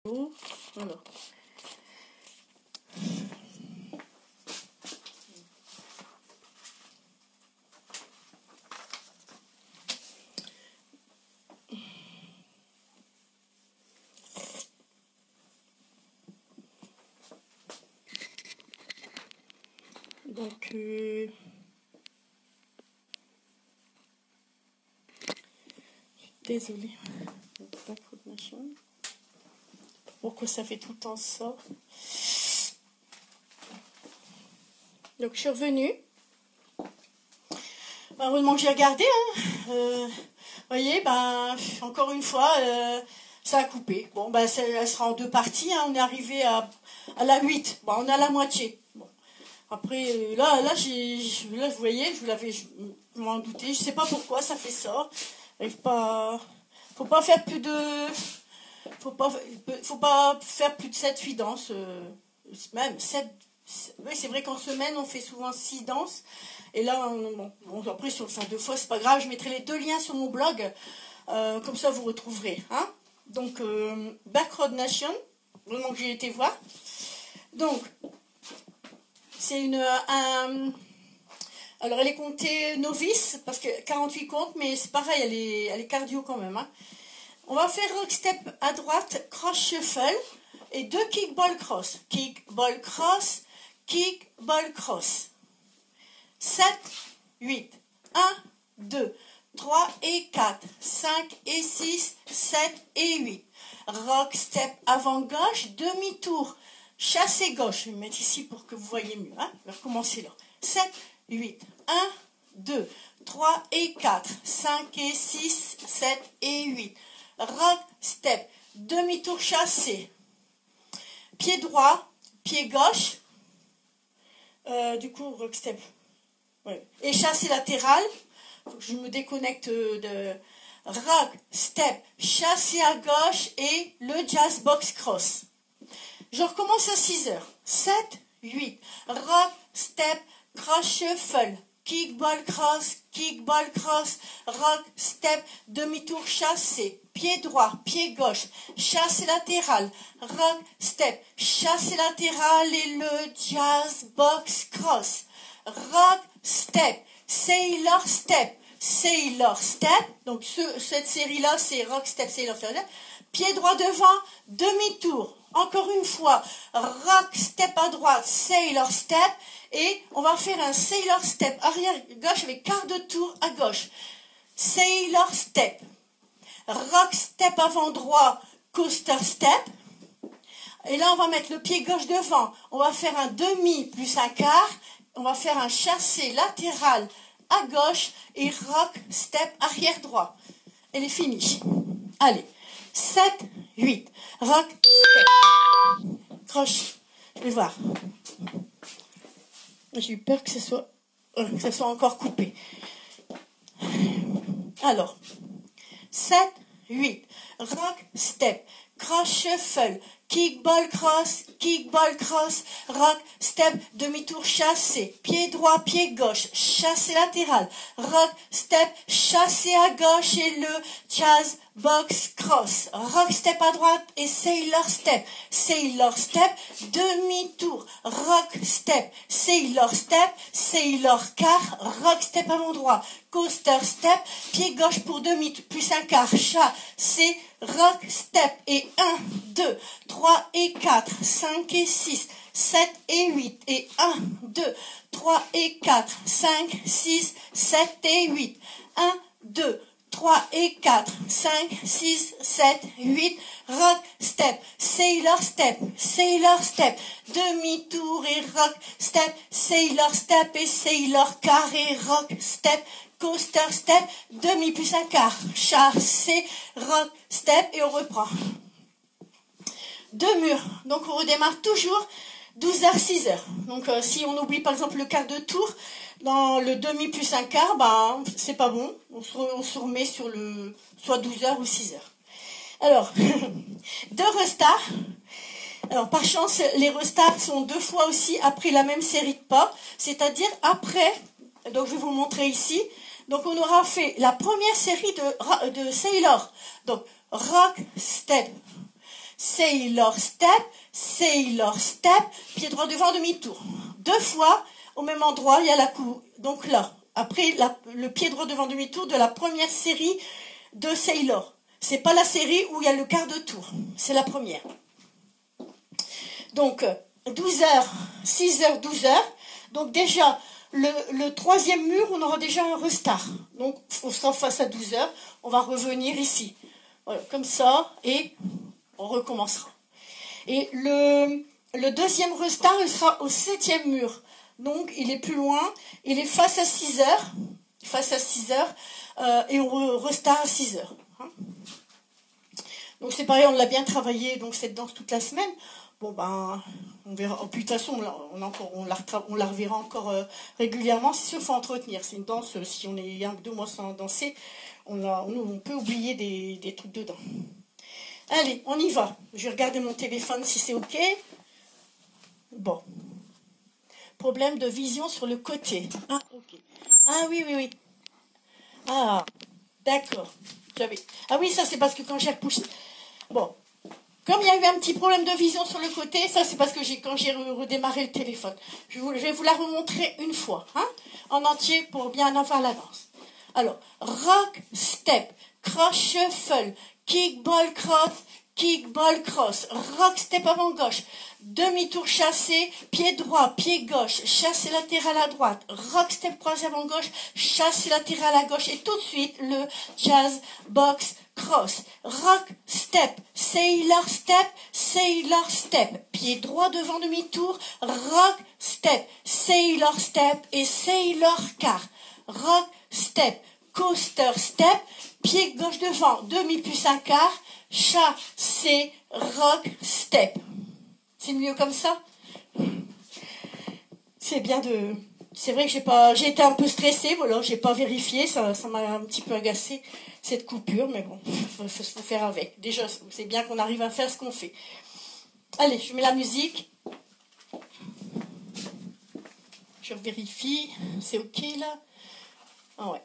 Alors. Donc, désolée. Pourquoi ça fait tout le temps ça? Donc, je suis revenue. Heureusement que j'ai regardé. Vous voyez, encore une fois, ça a coupé. Bon, elle sera en deux parties. On est arrivé à la 8. Bon, on est à la moitié. Bon. Après, là, vous voyez, je m'en doutais. Je sais pas pourquoi ça fait ça. Faut pas faire plus de... Faut pas faire plus de 7-8 danses. Même 7... Oui, c'est vrai qu'en semaine, on fait souvent 6 danses. Et là, après, si on le fait 2 fois, c'est pas grave. Je mettrai les 2 liens sur mon blog. Comme ça, vous retrouverez. Hein. Donc, Backroad Nation, vraiment que j'ai été voir. Donc, c'est alors, elle est comptée novice, parce que 48 comptes, mais c'est pareil, elle est cardio quand même. Hein. On va faire rock step à droite, cross shuffle, et 2 kickball cross. Kickball cross, kickball cross. 7, 8. 1, 2, 3 et 4, 5 et 6, 7 et 8. Rock step avant gauche, demi-tour. Chassé gauche. Je vais me mettre ici pour que vous voyez mieux. Hein. Je vais recommencer là. 7, 8. 1, 2, 3 et 4, 5 et 6, 7 et 8. Rock step. Demi-tour chassé. Pied droit, pied gauche. Du coup, rock step. Ouais. Et chassé latéral. Faut que je me déconnecte de rock step. Chassé à gauche et le jazz box cross. Je recommence à 6 heures. 7, 8. Rock, step, cross shuffle. Kickball cross, rock, step, demi-tour chassé. Pied droit, pied gauche, chassé latéral. Rock, step, chassé latéral et le jazz box cross. Rock, step, sailor step. Sailor step. Donc cette série-là, c'est rock, step, sailor step. Pied droit devant, demi-tour. Encore une fois, rock step à droite, sailor step, et on va faire un sailor step arrière gauche avec quart de tour à gauche. Sailor step, rock step avant droit, coaster step, et là on va mettre le pied gauche devant, on va faire un demi plus un quart, on va faire un chassé latéral à gauche et rock step arrière droit. Elle est finie. Allez. 7, 8, rock, step, croche, je vais voir. J'ai eu peur que ce soit encore coupé. Alors, 7, 8, rock, step, cross shuffle, kickball cross, rock, step, demi-tour chassé, pied droit, pied gauche, chassé latéral, rock, step, chassé à gauche et le jazz box cross, rock step à droite et sailor step, demi-tour, rock step, sailor quart, rock step avant droit, coaster step, pied gauche pour demi, plus un quart, chassé, rock step et 1, 2, 3 et 4, 5 et 6, 7 et 8 et 1, 2, 3 et 4, 5, 6, 7 et 8, 1, 2, 3 et 4, 5, 6, 7, 8, rock step, sailor step, demi-tour et rock step, sailor step et sailor quart et rock step, coaster step, demi plus un quart, chassé, rock step et on reprend. 2 murs, donc on redémarre toujours 12h, 6h. Donc si on oublie par exemple le quart de tour, dans le demi plus un quart, c'est pas bon. On se remet sur le soit 12h ou 6h. Alors, 2 restarts. Alors par chance, les restarts sont 2 fois aussi après la même série de pas, c'est-à-dire après, donc je vais vous montrer ici. Donc on aura fait la première série de sailor. Donc rock, step, sailor step, pied droit devant, demi-tour. 2 fois, au même endroit, il y a la cou. Donc là, après le pied droit devant, demi-tour de la première série de sailor. C'est pas la série où il y a le quart de tour, c'est la première. Donc, 12 heures, 6 heures, 12 heures. Donc déjà, le troisième mur, on aura déjà un restart. Donc, on sera face à 12 heures. On va revenir ici. Voilà, comme ça, et on recommencera. Et le deuxième restart, il sera au 7e mur. Donc, il est plus loin. Il est face à 6 heures. Face à 6 heures. Et on restart à 6 heures. Hein. Donc, c'est pareil, on l'a bien travaillé, donc cette danse toute la semaine. Bon, ben, on verra. Puis, de toute façon, on la reverra encore régulièrement. C'est sûr, il faut entretenir. C'est une danse, si on est 1 ou 2 mois sans danser, on peut oublier des trucs dedans. Allez, on y va. Je vais regarder mon téléphone si c'est OK. Bon. Problème de vision sur le côté. Ah, OK. Ah, oui. Ah, d'accord. Ah oui, ça, c'est parce que quand j'ai repoussé... Bon. Comme il y a eu un petit problème de vision sur le côté, ça c'est parce que quand j'ai redémarré le téléphone. Je vais vous la remontrer une fois, hein, en entier pour bien avoir la danse. Alors, rock, step, cross shuffle, kick, ball, cross, rock, step avant gauche, demi-tour chassé, pied droit, pied gauche, chassé latéral à droite, rock, step, croisé avant gauche, chassé latéral à gauche, et tout de suite le jazz, box, cross, rock, step, sailor step, pied droit devant demi-tour, rock, step, sailor step et sailor quart, rock, step, coaster step, pied gauche devant, demi plus un quart, chassé, rock, step. C'est mieux comme ça? C'est bien de... C'est vrai que j'ai été un peu stressée, voilà, j'ai pas vérifié, ça m'a un petit peu agacé cette coupure, mais bon, faut faire avec. Déjà, c'est bien qu'on arrive à faire ce qu'on fait. Allez, je mets la musique. Je vérifie, c'est OK là? Ah ouais.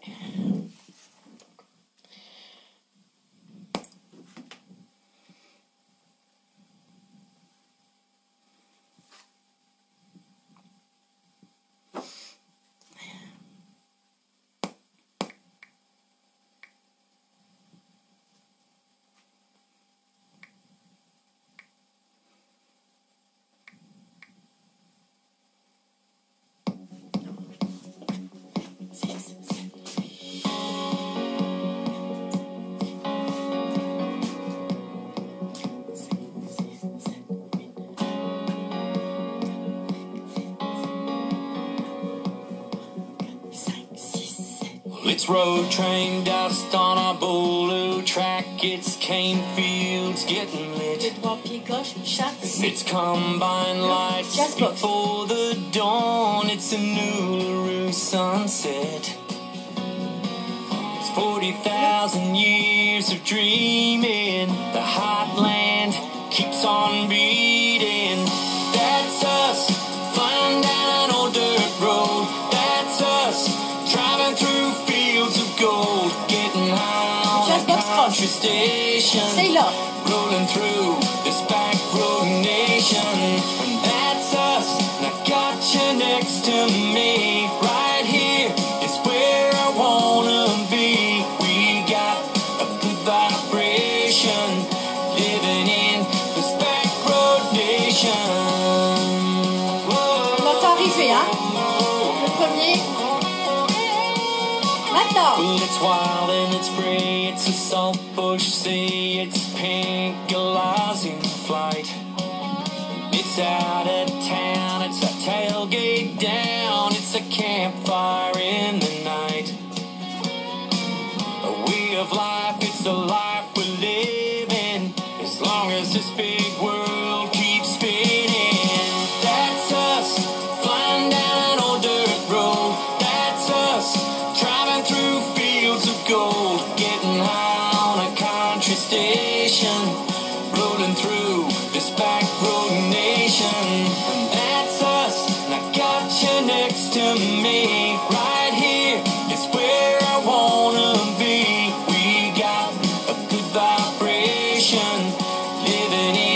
It's road train dust on a blue track. It's cane fields getting lit. Pied droit, pied gauche, chasse. It's combine lights before the dawn. It's a new LaRue sunset. It's 40,000 years of dreaming. The heartland keeps on beating. That's us flying down an old dirt road. That's us driving through fields of gold, getting high on a country station, rolling through this back road nation. And that's us, and I got you next to me. Right here is where I wanna be. We got a good vibration, living in this back road nation. On entend arriver, hein? Le premier. Well, it's wild and it's free, it's a saltbush sea, it's pink galahs in flight. It's out of town, it's a tailgate down, it's a campfire in the night. A way of life, it's the life we're living, as long as this big world keeps spinning. That's us, flying down an old dirt road. That's us, driving through fields of gold, getting high on a country station, rolling through this back road nation. And that's us, and I got you next to me. Right here is where I wanna be. We got a good vibration, living in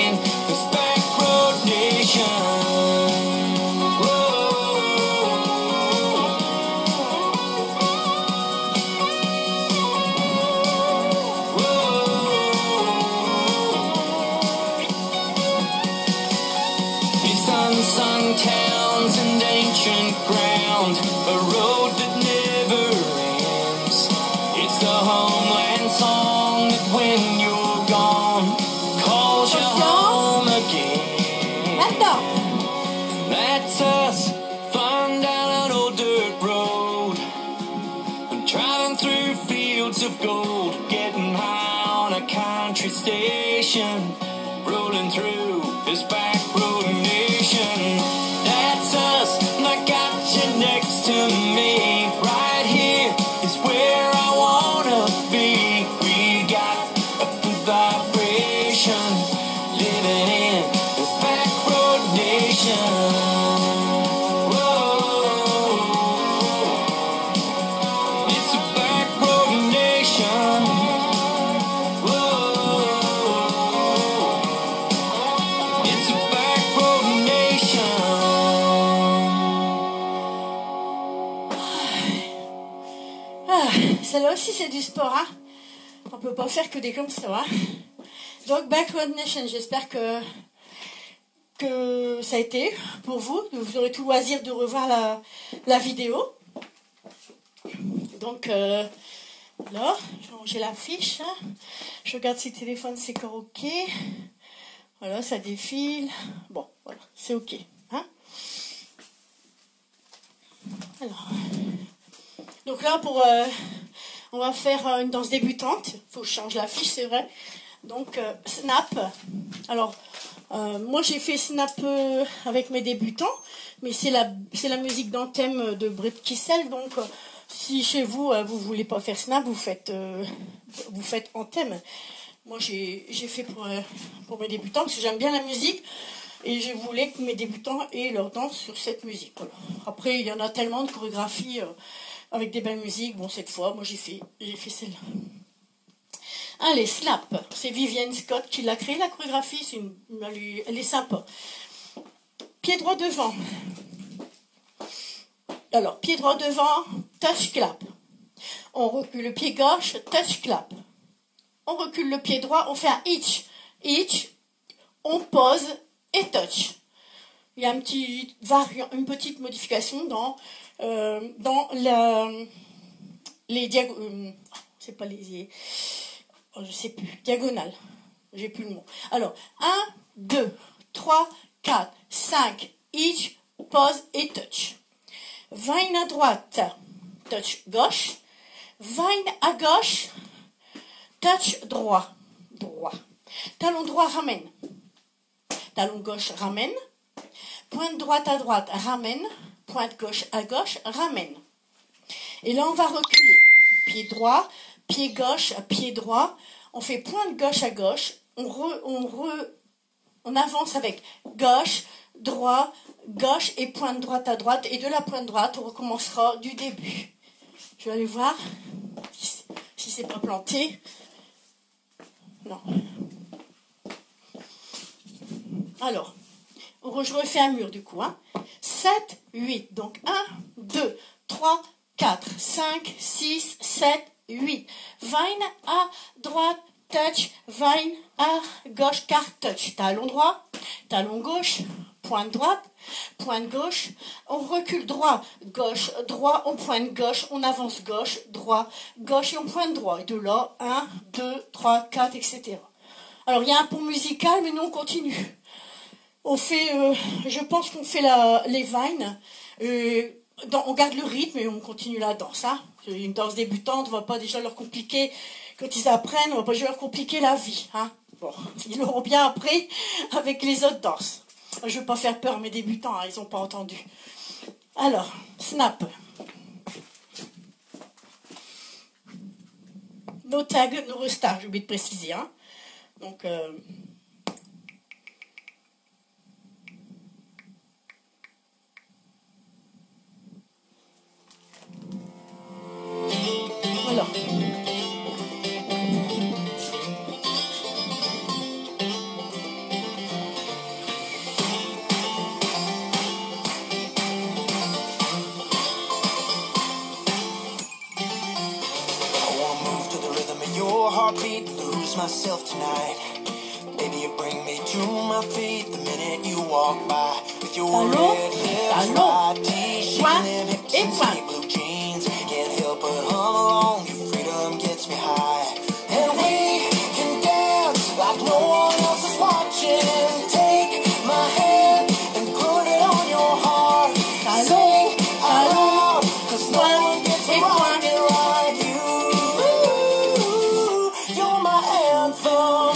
a road that never ends. It's the homeland song that when you're gone calls you home again. Maintenant. That's us, flying down an old dirt road, driving through fields of gold, getting high on a country station, rolling through this back road nation. That's us, and I got you next to me. Right here is where I wanna be. We got a good vibration, living in this back road nation. Celle-là aussi c'est du sport, hein. On peut pas faire que des comme ça, hein. Donc Backward Nation, j'espère que ça a été pour vous. Vous aurez tout le loisir de revoir la vidéo. Donc là, je vais ranger la fiche, hein. Je regarde si le téléphone c'est encore ok. Voilà, ça défile. Bon, voilà, c'est ok, hein. Alors, donc là on va faire une danse débutante. Il faut que je change la fiche, c'est vrai. Donc, snap. Alors, moi, j'ai fait snap avec mes débutants. Mais c'est la musique d'anthème de Brett Kissel. Donc, si chez vous, vous ne voulez pas faire snap, vous faites anthème. Moi, j'ai fait pour mes débutants parce que j'aime bien la musique. Et je voulais que mes débutants aient leur danse sur cette musique. Voilà. Après, il y en a tellement de chorégraphies avec des belles musiques. Bon, cette fois, moi, j'ai fait celle-là. Allez, Snap. C'est Vivienne Scott qui l'a créé, la chorégraphie. Elle est sympa. Pied droit devant. Alors, pied droit devant, touch clap. On recule le pied gauche, touch clap. On recule le pied droit, on fait un hitch. Hitch, on pose et touch. Il y a une petite modification dans les diagonales. C'est pas les... je sais plus. Diagonale. J'ai plus le mot. Alors, 1, 2, 3, 4, 5, hitch, pose et touch. Vine à droite, touch gauche. Vine à gauche, touch droit. Droit. Talon droit, ramène. Talon gauche, ramène. Pointe droite à droite, ramène. Pointe gauche à gauche, ramène. Et là, on va reculer. Pied droit, pied gauche, pied droit. On fait pointe gauche à gauche. On avance avec gauche, droit, gauche et pointe droite à droite. Et de la pointe droite, on recommencera du début. Je vais aller voir si c'est pas planté. Non. Alors, je refais un mur du coup. 7, 8. Donc 1, 2, 3, 4, 5, 6, 7, 8. Vine à droite, touch. Vine à gauche, carte, touch. Talon droit, talon gauche, pointe droite, pointe gauche. On recule droit, gauche, droit. On pointe gauche, on avance gauche, droit, gauche et on pointe droit. Et de là, 1, 2, 3, 4, etc. Alors, il y a un pont musical, mais nous, on continue. On fait, je pense qu'on fait les vines. On garde le rythme et on continue la danse. Hein. Une danse débutante, on ne va pas déjà leur compliquer, quand ils apprennent, on ne va pas déjà leur compliquer la vie. Hein. Bon, ils l'auront bien appris avec les autres danses. Je ne veux pas faire peur à mes débutants, hein, ils n'ont pas entendu. Alors, snap. Nos tags, nos restarts, j'ai oublié de préciser. Hein. Donc, voilà. Heartbeat, lose myself tonight. Baby, you bring me to my feet the minute you walk by with your red lips, right, shaking them hips et point. blue jeans. Can't help but hum along. Your freedom gets me high. And we can dance like no one else is watching. Take my hand and put it on your heart. Sing aloud, 'cause no one gets me rocking like you. You're my anthem.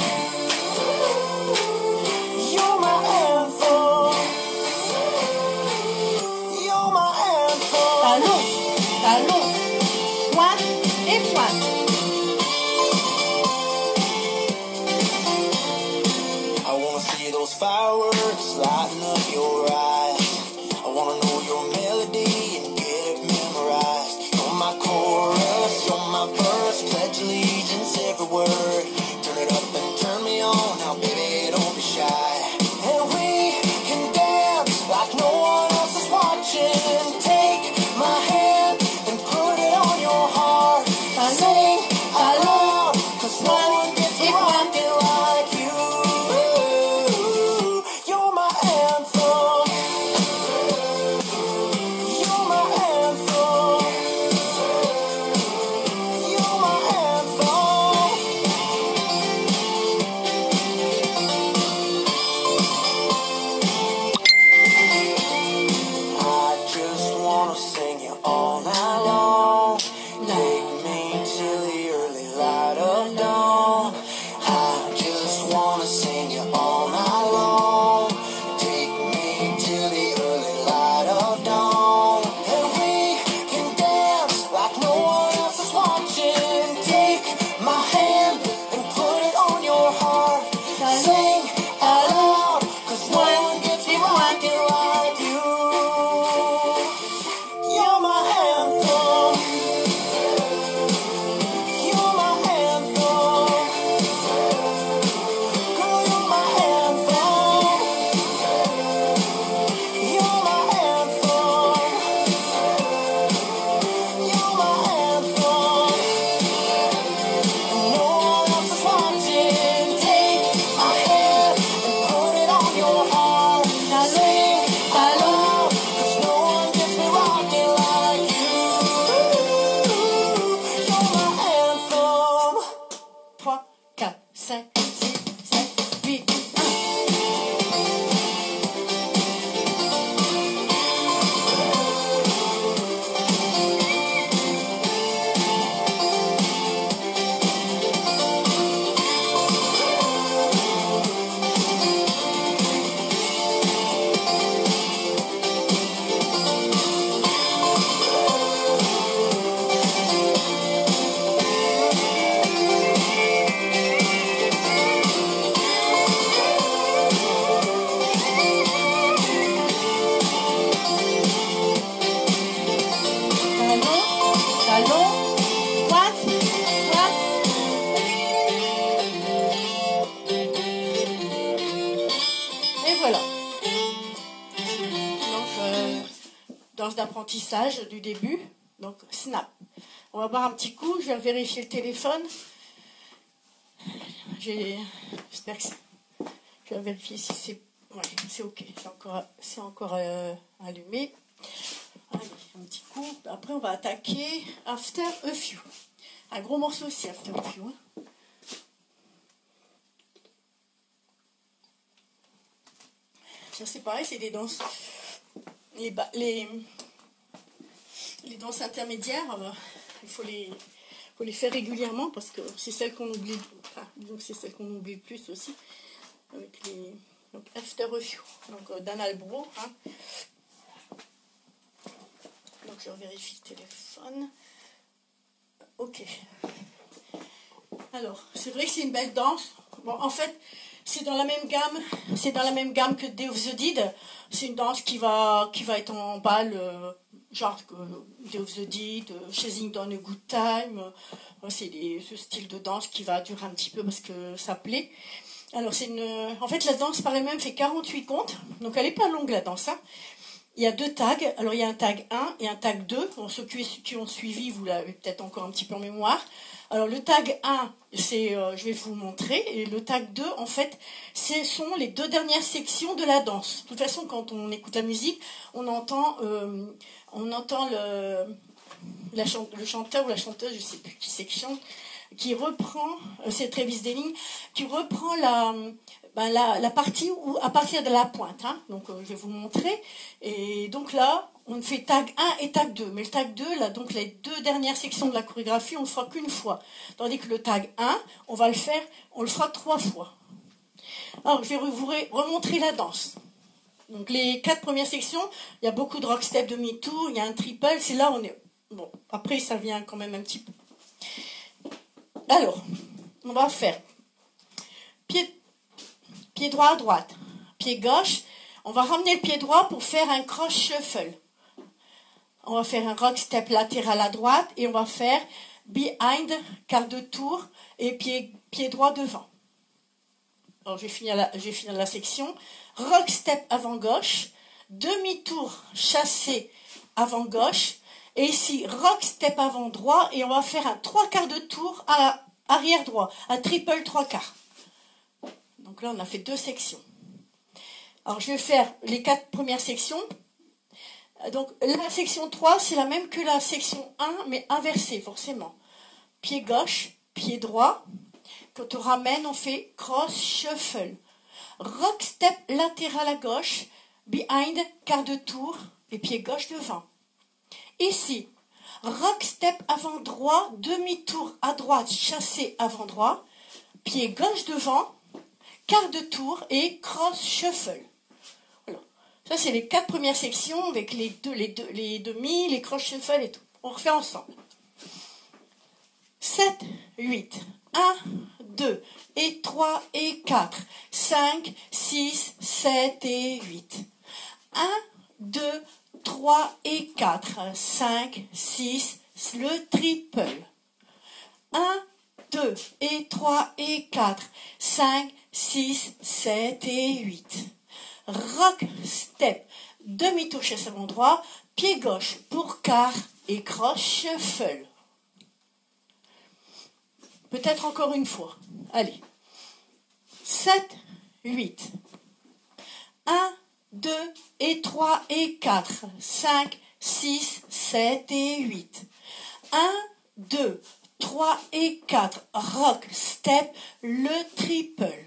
You're my anthem. You're my anthem. Talon, talon, pointe et pointe. I wanna see those fireworks lighting up your eyes. I wanna know your melody and get it memorized. You're my chorus, you're my verse, pledge allegiance every word. Turn it up and turn me on, now baby don't be shy. And we can dance like no one else is watching. Take my hand and put it on your heart. Sing aloud, 'cause no one gets me rocking like you. You're my anthem. You're my anthem. You're my anthem. I just wanna sing you all night long. Take me till the early light of dawn. I just wanna sing you all night long. Take me till the early light of dawn. And we can dance like no one else is watching. Take my hand and put it on your heart. Sing aloud, 'cause no one gets me rocking like you. You're my anthem. You're my anthem. Girl, you're my anthem. You're my anthem. You're my anthem. No one else is watching. Take my hand and put it on your heart. Sing aloud, 'cause no one gets me rocking like you. You're my anthem. 3, 4, 5, 6, 7, 8, 1. Talon, talon, pointe, pointe. Et voilà. Donc, danse d'apprentissage du début. Donc, snap. On va boire un petit coup. Je vais vérifier le téléphone. J'espère que je vais vérifier si c'est... Ouais, c'est ok. C'est encore allumé. Allez, un petit coup. Après, on va attaquer After a Few. Un gros morceau aussi, After a Few. Hein. Ça, c'est pareil, c'est des danses. Les danses intermédiaires, il faut les faire régulièrement parce que c'est celles qu'on oublie. Enfin, donc c'est celles qu'on oublie le plus aussi. Avec donc, After a Few. Donc, Dan Albro. Hein. Donc je vérifie le téléphone. Ok. Alors, c'est vrai que c'est une belle danse. Bon, en fait, c'est dans la même gamme. C'est dans la même gamme que Day of the Dead. C'est une danse qui va être en balle, genre Day of the Dead, Chasing Down a Good Time. C'est ce style de danse qui va durer un petit peu parce que ça plaît. Alors, en fait, la danse par elle-même fait 48 comptes. Donc, elle n'est pas longue, la danse. Hein. Il y a 2 tags. Alors, il y a un tag 1 et un tag 2. Bon, ceux qui ont suivi, vous l'avez peut-être encore un petit peu en mémoire. Alors le tag 1, c'est, je vais vous montrer, et le tag 2, en fait, ce sont les deux dernières sections de la danse. De toute façon, quand on écoute la musique, on entend le chanteur ou la chanteuse, je ne sais plus qui c'est qui chante, qui reprend, c'est Travis Delling, qui reprend la partie où, à partir de la pointe. Hein. Donc je vais vous le montrer. Et donc là, on fait tag 1 et tag 2. Mais le tag 2, là, donc les deux dernières sections de la chorégraphie, on ne le fera qu'une fois. Tandis que le tag 1, on le fera 3 fois. Alors je vais vous remontrer la danse. Donc les 4 premières sections, il y a beaucoup de rock step, demi-tour, il y a un triple, c'est là où on est. Bon, après ça vient quand même un petit peu. Alors, on va faire pied droit à droite, pied gauche. On va ramener le pied droit pour faire un cross shuffle. On va faire un rock step latéral à droite et on va faire behind, quart de tour et pied droit devant. Alors, je vais finir la section. Rock step avant gauche, demi-tour chassé avant gauche. Et ici, rock step avant droit et on va faire un 3/4 de tour à arrière droit, un triple 3/4. Donc là, on a fait 2 sections. Alors, je vais faire les 4 premières sections. Donc, la section 3, c'est la même que la section 1, mais inversée, forcément. Pied gauche, pied droit. Quand on ramène, on fait cross shuffle. Rock step latéral à gauche, behind, quart de tour, et pied gauche devant. Ici, rock step avant droit, demi-tour à droite, chassé avant droit, pied gauche devant, quart de tour et cross shuffle. Voilà. Ça, c'est les 4 premières sections avec les demi, les cross shuffle et tout. On refait ensemble. 7, 8, 1, 2, et 3, et 4, 5, 6, 7 et 8. 1, 2, 3 et 4, 5, 6, le triple. 1, 2 et 3 et 4, 5, 6, 7 et 8. Rock step, demi-tour chasse avant droit, pied gauche pour quart et cross shuffle. Peut-être encore une fois. Allez. 7, 8. 1, 2 et 3 et 4, 5, 6, 7 et 8. 1, 2, 3 et 4, rock step, le triple.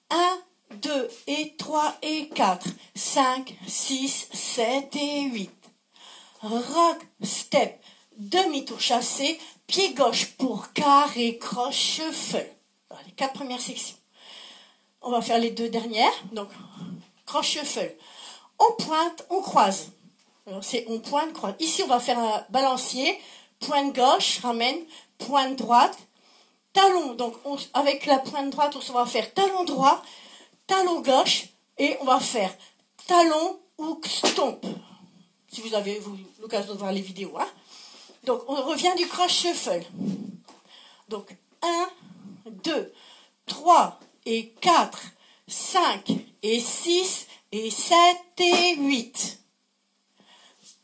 1, 2 et 3 et 4, 5, 6, 7 et 8. Rock step, demi-tour chassé, pied gauche pour quart et cross shuffle. Voilà, les 4 premières sections. On va faire les 2 dernières. Donc, cross shuffle. On pointe, on croise. Alors, c'est on pointe, croise. Ici, on va faire un balancier. Pointe gauche, ramène. Pointe droite. Talon. Donc, avec la pointe droite, on va faire talon droit, talon gauche. Et on va faire talon hook stomp. Si vous avez l'occasion de voir les vidéos. Hein. Donc, on revient du cross shuffle. Donc, 1, 2, 3 et 4, 5 et 6 et 7 et 8.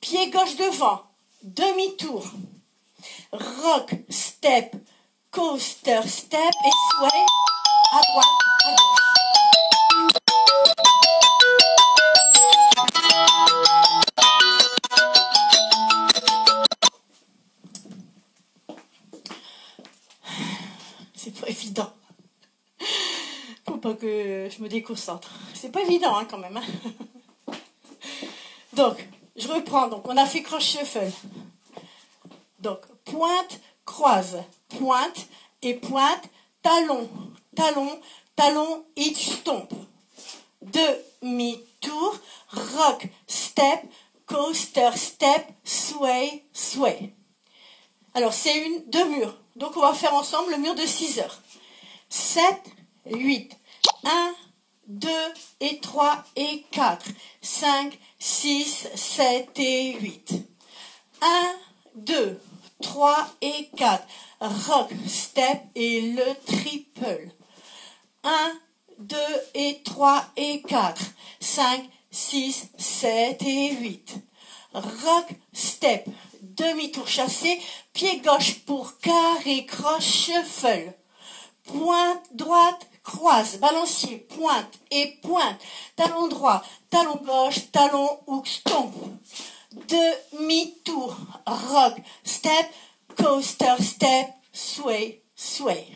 Pied gauche devant, demi-tour. Rock, step, coaster, step et sway à droite, à gauche. C'est pas évident. Faut pas que je me déconcentre. C'est pas évident hein, quand même. Hein. Donc, je reprends. Donc, on a fait cross shuffle. Donc, pointe, croise, pointe et pointe, talon, talon, talon, hitch, stomp. Demi-tour, rock, step, coaster, step, sway, sway. Alors, c'est 2 murs. Donc, on va faire ensemble le mur de 6 heures. 7, 8. 1, 2 et 3 et 4. 5, 6, 7 et 8. 1, 2, 3 et 4. Rock, step et le triple. 1, 2 et 3 et 4. 5, 6, 7 et 8. rock, step, demi-tour chassé, pied gauche pour carré, croche, shuffle, pointe droite, croise, balancier, pointe et pointe, talon droit, talon gauche, talon hook, stomp, demi-tour, rock, step, coaster, step, sway, sway.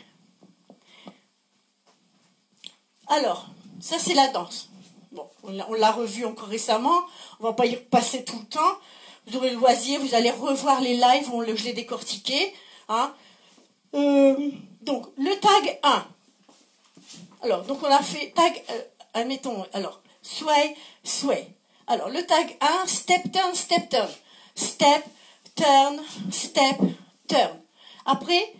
Alors, ça c'est la danse. Bon, on l'a revu encore récemment, on va pas y repasser tout le temps. Vous aurez le loisir, vous allez revoir les lives où je l'ai décortiqué. Hein. Donc, le tag 1. Alors, donc on a fait tag, admettons, alors, sway, sway. Alors, le tag 1, step, turn, step, turn. Step, turn, step, turn. Après,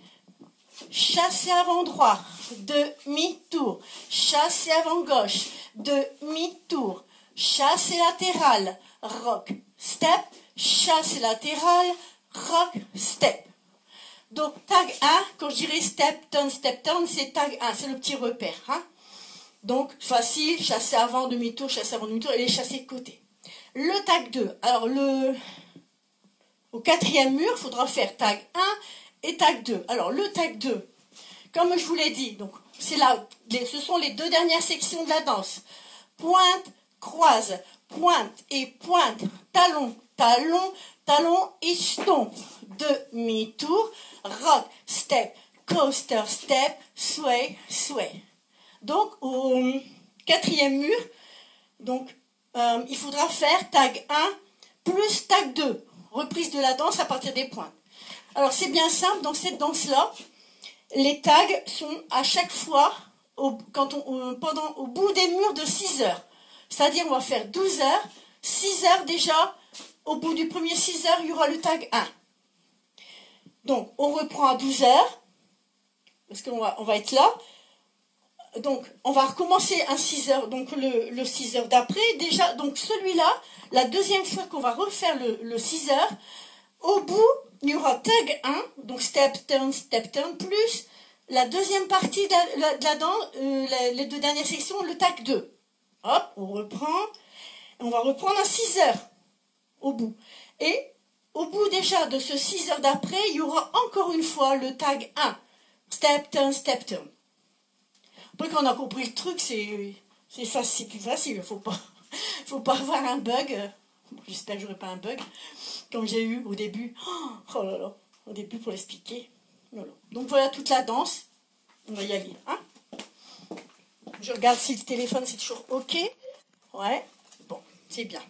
chassé avant droit, demi-tour. Chassé avant gauche, demi-tour. Chassé latéral, rock, step. Chassé latéral, rock, step. Donc, tag 1, quand je dirais step, turn, c'est tag 1, c'est le petit repère. Hein. Donc, facile, chassé avant, demi-tour, chassé avant, demi-tour, et les chassés de côté. Le tag 2, alors au quatrième mur, il faudra faire tag 1 et tag 2. Alors, le tag 2, comme je vous l'ai dit, donc ce sont les deux dernières sections de la danse. Pointe, croise, pointe et pointe, talon, talon, talon et stomp. Demi-tour, rock, step, coaster, step, sway, sway. Donc, au quatrième mur, donc, il faudra faire tag 1 plus tag 2. Reprise de la danse à partir des pointes. Alors, c'est bien simple, dans cette danse-là, les tags sont à chaque fois au bout des murs de 6 heures. C'est-à-dire, on va faire 12 heures, 6 heures déjà, au bout du premier 6 heures, il y aura le tag 1. Donc, on reprend à 12 heures, parce qu'on va être là. Donc, on va recommencer un 6 heures, donc le 6 heures d'après. Déjà, donc celui-là, la deuxième fois qu'on va refaire le 6 heures, au bout, il y aura tag 1, donc step, turn, plus la deuxième partie de la danse, les deux dernières sections, le tag 2. Hop, on reprend, et on va reprendre un 6 heures au bout. Et au bout déjà de ce 6 heures d'après, il y aura encore une fois le tag 1. Step, turn. Après, quand on a compris le truc, c'est facile, plus facile. Il faut pas avoir un bug. J'espère que j'aurai pas un bug, comme j'ai eu au début. Oh là là, au début pour l'expliquer. Voilà. Donc voilà toute la danse. On va y aller. Hein, je regarde si le téléphone c'est toujours OK. Ouais, bon, c'est bien.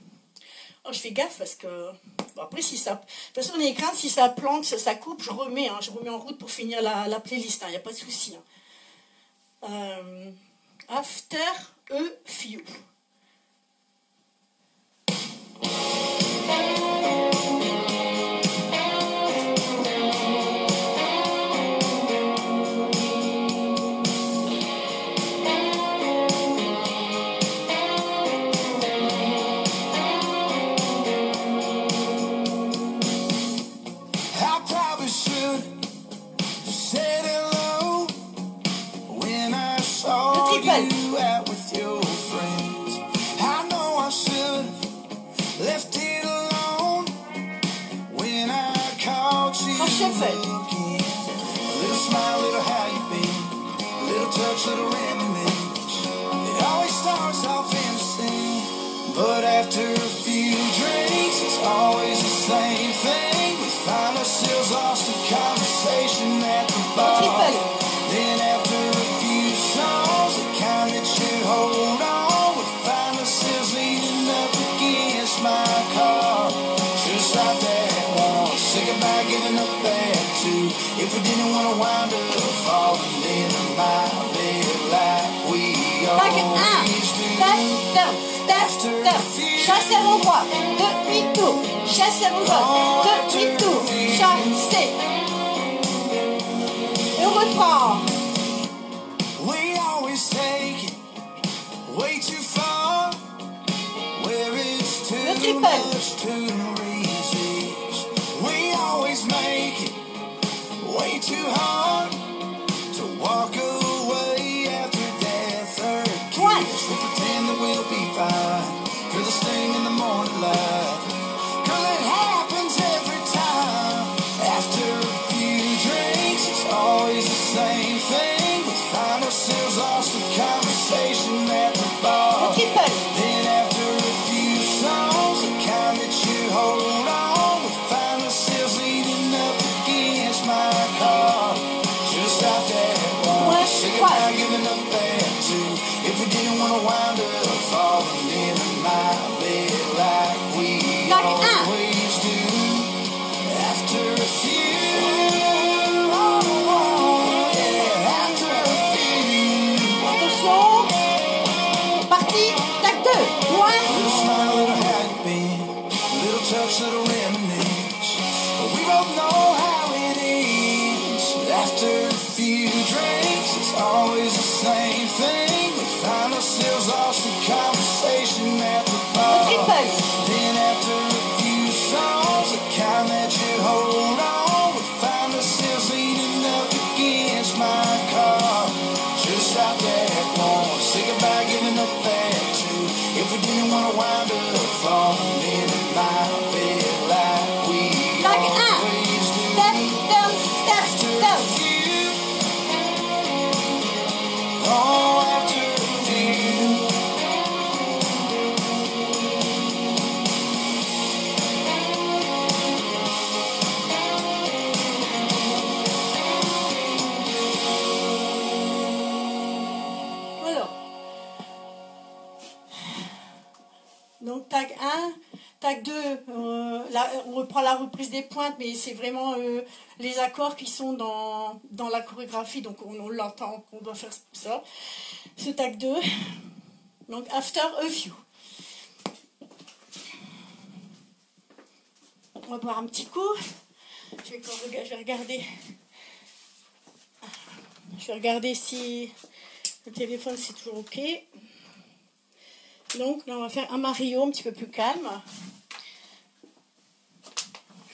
Oh, je fais gaffe parce que... Bon, après, si ça... De toute façon, les écrans, si ça plante, ça coupe, je remets en route pour finir la playlist. Il n'y a pas de souci. After a few. But after a few drinks, it's always the same thing. We find ourselves lost in conversation at the bar. Then after a few songs, the kind that should hold on, we find ourselves leaning up against my car. Just like that once, say goodbye, giving up that too. If we didn't want to wind up falling into my bed like we always do. Chassé avant droit, demi-tour, chassé avant droit, demi-tour, chassé. Et on reprend. We always take it way too far, where it's too much to resist. We always make it way too hard to walk away after that third kiss. We pretend that we'll be fine, feel the sting in the morning light. triple. Then after a few songs, the kind that you hold on, we find ourselves leaning up against my car. Just out there, Ouais, sick ouais. about giving up there too. If we didn't want to wind up falling into my bed like we always do. After a few, yeah, after a few. Attention. Parti. Tac 2. Point. Little smile, little how you been, little touch, little reminisce. But we both know how it is. After a few drinks, it's always the same thing. We find ourselves lost in conversation at the bar. Triple. Then after a few songs, the kind that you hold on, we find ourselves leaning up against my car. Just out there, going sick about giving up there too. If we didn't want to wind up falling into my bed like we Tac 1. always do. Step down. Step down. Oh, after a few. Voilà. Donc tag 1, tag 2, là, on reprend la reprise des pointes, mais c'est vraiment les accords qui sont dans la chorégraphie, donc on l'entend, qu'on doit faire ça. Ce tag 2, donc after a few. On va boire un petit coup. Je vais regarder. Je vais regarder si le téléphone c'est toujours ok. Donc là on va faire un Mario un petit peu plus calme.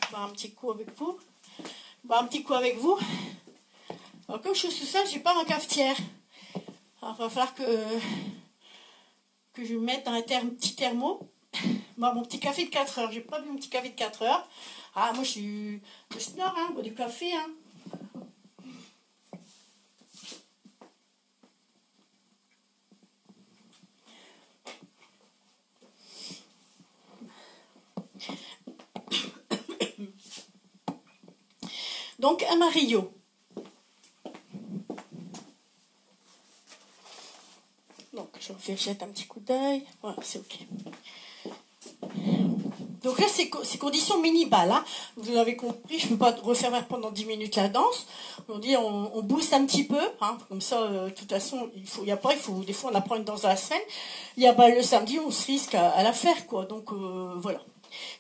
Je vais boire un petit coup avec vous. Alors comme je suis sous ça, j'ai pas ma cafetière. Alors il va falloir que je me mette dans un petit thermo. Bon, mon petit café de 4 heures. J'ai pas bu mon petit café de 4 heures. Ah moi je suis snore, hein, bois du café, hein. Donc un Mario. Donc je vais jeter un petit coup d'œil. Voilà, c'est ok. Donc là c'est conditions mini-balles, hein. Vous l'avez compris, je ne peux pas refaire pendant 10 minutes la danse. On dit on booste un petit peu, hein. Comme ça, de toute façon, des fois on apprend une danse dans la semaine. Il y a le samedi, on se risque à la faire, quoi. Donc voilà.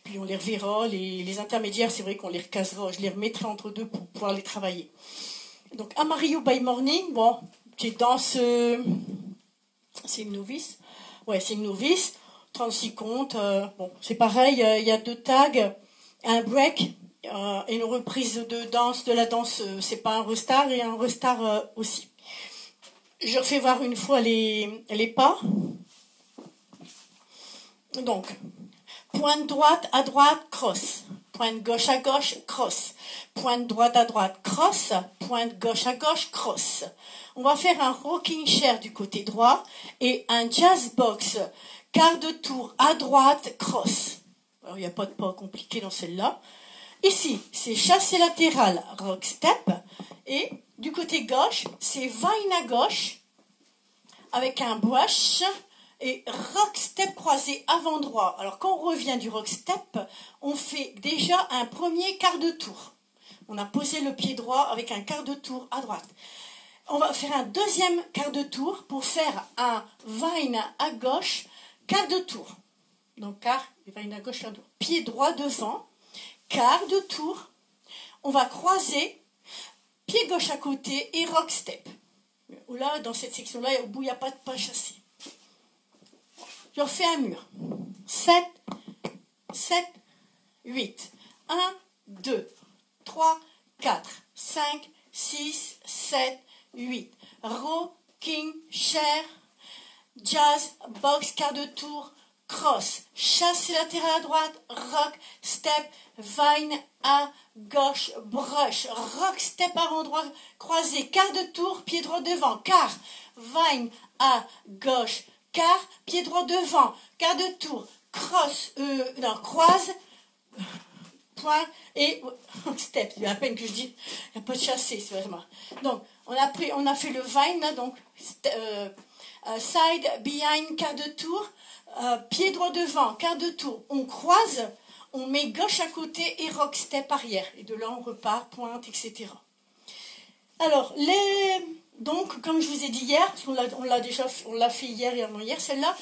Puis on les reverra, les intermédiaires, c'est vrai qu'on les recasera, je les remettrai entre deux pour pouvoir les travailler. Donc Amarillo by Morning, bon, petite danse, c'est une novice. Ouais, c'est une novice, 36 comptes, bon, c'est pareil, il y a 2 tags, un break, et une reprise de danse, de la danse, c'est pas un restart, et un restart aussi. Je refais voir une fois les pas. Donc, pointe droite à droite, cross. Pointe gauche à gauche, cross. Pointe droite à droite, cross. Pointe gauche à gauche, cross. On va faire un rocking chair du côté droit et un jazz box. Quart de tour à droite, cross. Alors, il n'y a pas de pas compliqué dans celle-là. Ici, c'est chassé latéral, rock step. Et du côté gauche, c'est vine à gauche avec un brush. Et rock step croisé avant droit. Alors quand on revient du rock step, on fait déjà un premier quart de tour. On a posé le pied droit avec un quart de tour à droite. On va faire un deuxième quart de tour pour faire un vine à gauche, quart de tour. Donc quart, vine à gauche, quart de tour. Pied droit devant, quart de tour. On va croiser, pied gauche à côté et rock step. Là, dans cette section-là, au bout, il n'y a pas de pas chassé. Je refais un mur. 7, 8. 1, 2, 3, 4, 5, 6, 7, 8. Rocking chair, jazz, box, quart de tour, cross, chasse latéral à droite, rock, step, vine à gauche, brush, rock, step avant droit, croisé, quart de tour, pied droit devant, quart, vine à gauche, quart, pied droit devant, quart de tour, cross, croise, point et step. C'est à peine que je dis, il n'y a pas de chassé, c'est vraiment. Donc, on a fait le vine, là, donc, side, behind, quart de tour, pied droit devant, quart de tour, on croise, on met gauche à côté et rock step arrière. Et de là, on repart, pointe, etc. Alors, donc, comme je vous ai dit hier, parce on l'a fait hier et avant-hier, celle-là.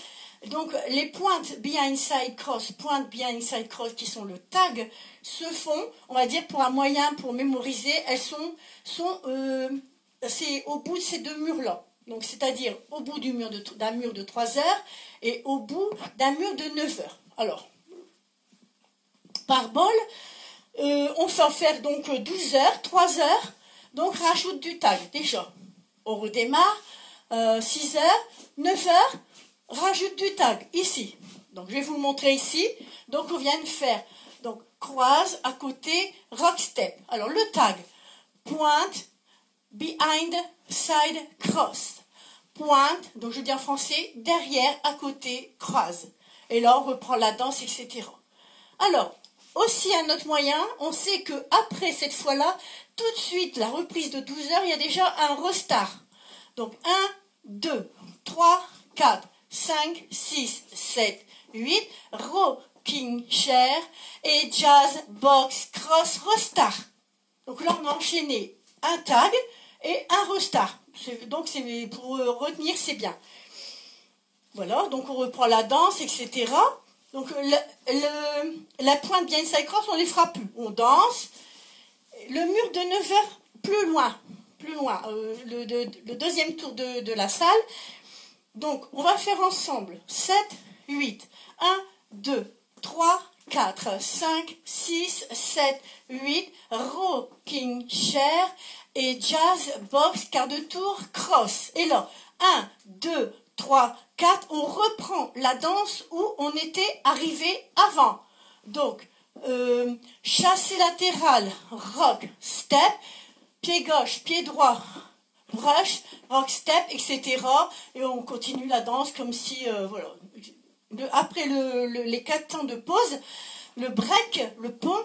Donc, les pointes behind side cross, pointes behind side cross, qui sont le tag, se font, on va dire, pour un moyen, pour mémoriser, elles c'est au bout de ces deux murs-là. Donc, c'est-à-dire au bout d'un mur de 3 heures et au bout d'un mur de 9 heures. Alors, par bol, on va faire donc 12 heures, 3 heures, donc rajoute du tag déjà. On redémarre, 6 heures, 9 heures, rajoute du tag ici. Donc je vais vous le montrer ici. Donc on vient de faire donc croise à côté, rock step. Alors le tag, pointe, behind, side, cross. Pointe, donc je dis en français, derrière, à côté, croise. Et là on reprend la danse, etc. Alors, aussi un autre moyen, on sait que après cette fois-là, tout de suite, la reprise de 12 heures, il y a déjà un restart. Donc 1, 2, 3, 4, 5, 6, 7, 8, rocking chair et jazz, box, cross, restart. Donc là, on a enchaîné un tag et un restart. Donc pour retenir, c'est bien. Voilà, donc on reprend la danse, etc. Donc la pointe bien side cross, on ne les fera plus. On danse. Le mur de 9 heures, plus loin, le deuxième tour de la salle. Donc, on va faire ensemble 7, 8, 1, 2, 3, 4, 5, 6, 7, 8, rocking chair et jazz, box, quart de tour, cross. Et là, 1, 2, 3, 4, on reprend la danse où on était arrivé avant. Donc, chassé latéral, rock, step, pied gauche, pied droit, brush, rock, step, etc. Et on continue la danse comme si, voilà. Après les 4 temps de pause, le break, le pont,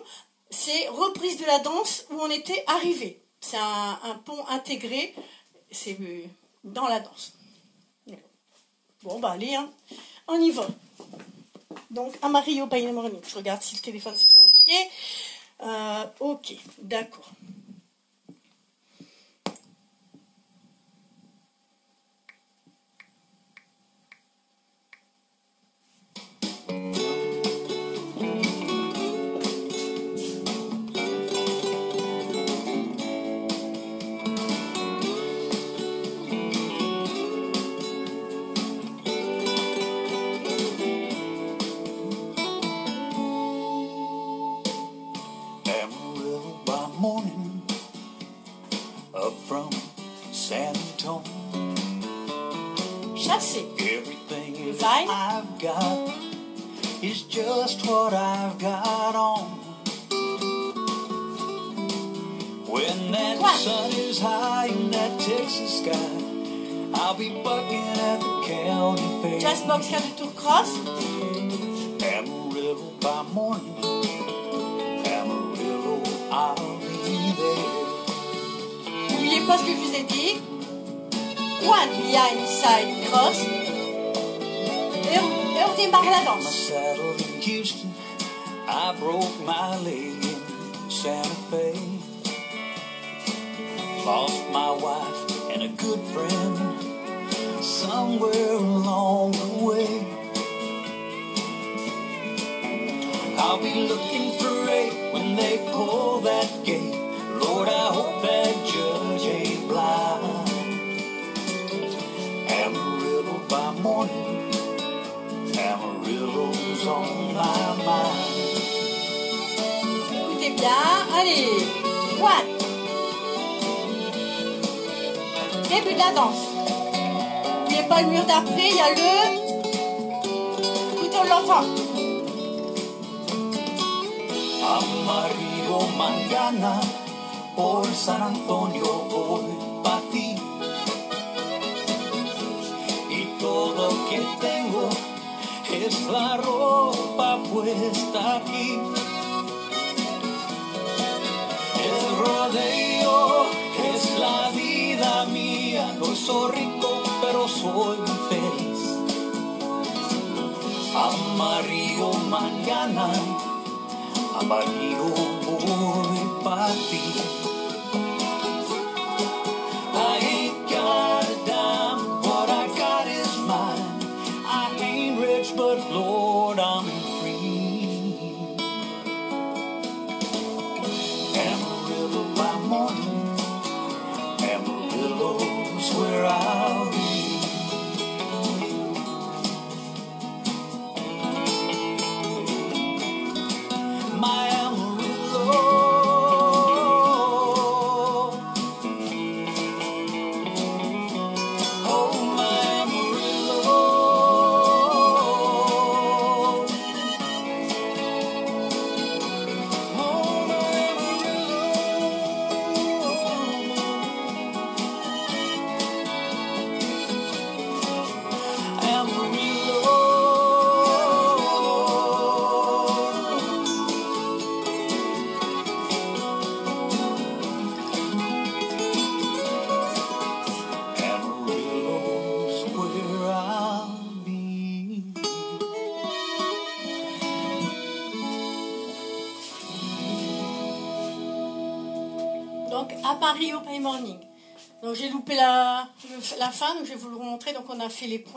c'est reprise de la danse où on était arrivé. C'est un pont intégré, c'est dans la danse. Bon, bah allez, hein, on y va. Donc, Amarillo by the morning. Je regarde si le téléphone c'est toujours OK. OK, d'accord. Morning, up from San Antonio. Chassé. Everything Vine. I've got is just what I've got on. When that sun is high in that Texas sky, I'll be bucking at the county fair. Jazz box, quart de tour, cross. Amarillo by morning, Amarillo, I'll be there. N'oubliez pas ce que je vous ai dit. One behind side cross. Et on démarre la danse. My saddle in Houston, I broke my leg in Santa Fe. Lost my wife and a good friend somewhere along the way. I'll be looking for Ray when they pull that gate. Lord, I hope that judge ain't blind. Amarillo by morning, Amarillo's on my mind. Écoutez bien, allez, one. Début de la danse. N'oubliez pas le mur d'après, il y a le... Écoutez, on l'entend. Amarillo mañana, por San Antonio voy pa' ti. Y todo que tengo es la ropa puesta aquí. El rodeo es la vida mía. No soy rico, pero soy feliz. Amarillo mañana, amarillo voy para ti. I ain't got a dime, what I got is mine. I ain't rich, but Lord, I'm free. Amarillo by morning, Amarillo's where I'll be. My Amarillo, oh my Amarillo, oh my Amarillo, Amarillo's where I'll be. Donc, à Paris au Pay Morning. Donc, j'ai loupé la fin, donc je vais vous le montrer. Donc, on a fait les points.